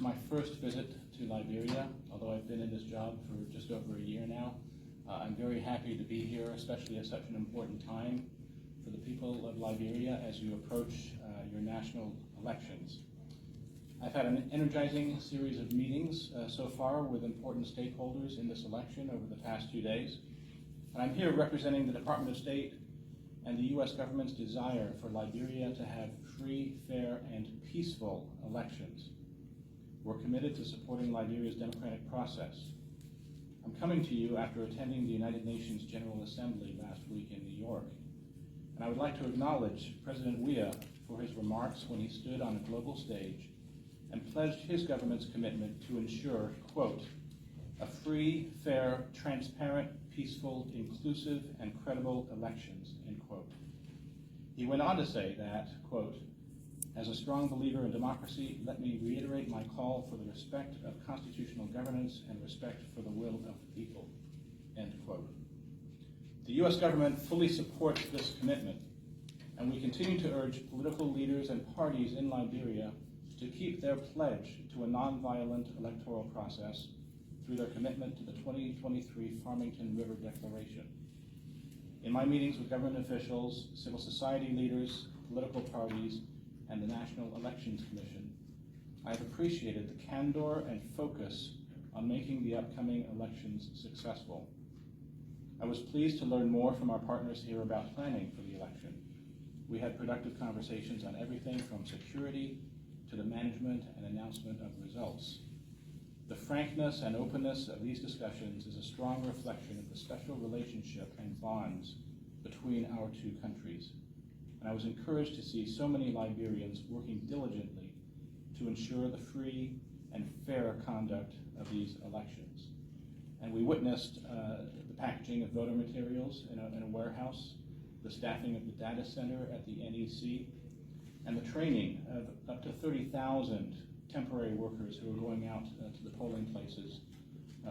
My first visit to Liberia, although I've been in this job for just over a year now. I'm very happy to be here, especially at such an important time for the people of Liberia as you approach your national elections. I've had an energizing series of meetings so far with important stakeholders in this election over the past 2 days. And I'm here representing the Department of State and the U.S. government's desire for Liberia to have free, fair, and peaceful elections. We're committed to supporting Liberia's democratic process. I'm coming to you after attending the United Nations General Assembly last week in New York. And I would like to acknowledge President Weah for his remarks when he stood on a global stage and pledged his government's commitment to ensure, quote, a free, fair, transparent, peaceful, inclusive, and credible elections, end quote. He went on to say that, quote, as a strong believer in democracy, let me reiterate my call for the respect of constitutional governance and respect for the will of the people, end quote. The U.S. government fully supports this commitment, and we continue to urge political leaders and parties in Liberia to keep their pledge to a nonviolent electoral process through their commitment to the 2023 Farmington River Declaration. In my meetings with government officials, civil society leaders, political parties, and the National Elections Commission, I have appreciated the candor and focus on making the upcoming elections successful. I was pleased to learn more from our partners here about planning for the election. We had productive conversations on everything from security to the management and announcement of results. The frankness and openness of these discussions is a strong reflection of the special relationship and bonds between our two countries. And I was encouraged to see so many Liberians working diligently to ensure the free and fair conduct of these elections. And we witnessed the packaging of voter materials in a warehouse, the staffing of the data center at the NEC, and the training of up to 30,000 temporary workers who are going out to the polling places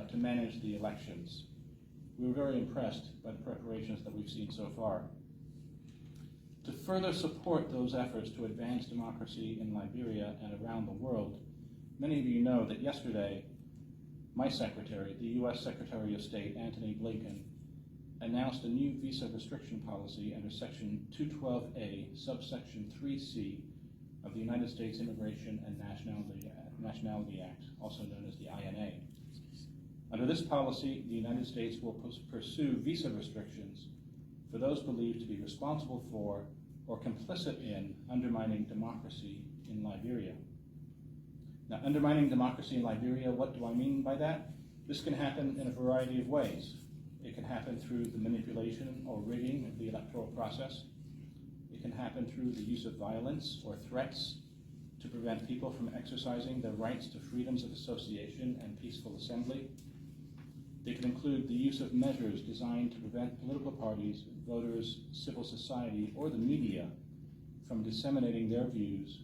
to manage the elections. We were very impressed by the preparations that we've seen so far. To further support those efforts to advance democracy in Liberia and around the world, many of you know that yesterday, my secretary, the U.S. Secretary of State, Antony Blinken, announced a new visa restriction policy under Section 212A, subsection 3C of the United States Immigration and Nationality Act, also known as the INA. Under this policy, the United States will pursue visa restrictions for those believed to be responsible for or complicit in undermining democracy in Liberia. Now, undermining democracy in Liberia, what do I mean by that? This can happen in a variety of ways. It can happen through the manipulation or rigging of the electoral process. It can happen through the use of violence or threats to prevent people from exercising their rights to freedoms of association and peaceful assembly. They can include the use of measures designed to prevent political parties, voters, civil society, or the media from disseminating their views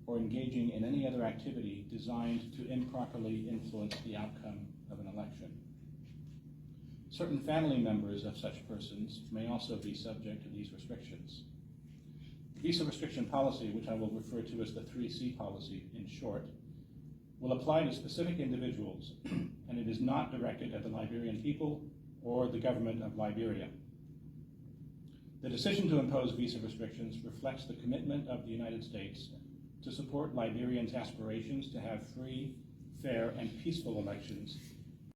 or engaging in any other activity designed to improperly influence the outcome of an election. Certain family members of such persons may also be subject to these restrictions. The visa restriction policy, which I will refer to as the 3C policy in short, will apply to specific individuals, and it is not directed at the Liberian people or the government of Liberia. The decision to impose visa restrictions reflects the commitment of the United States to support Liberians' aspirations to have free, fair, and peaceful elections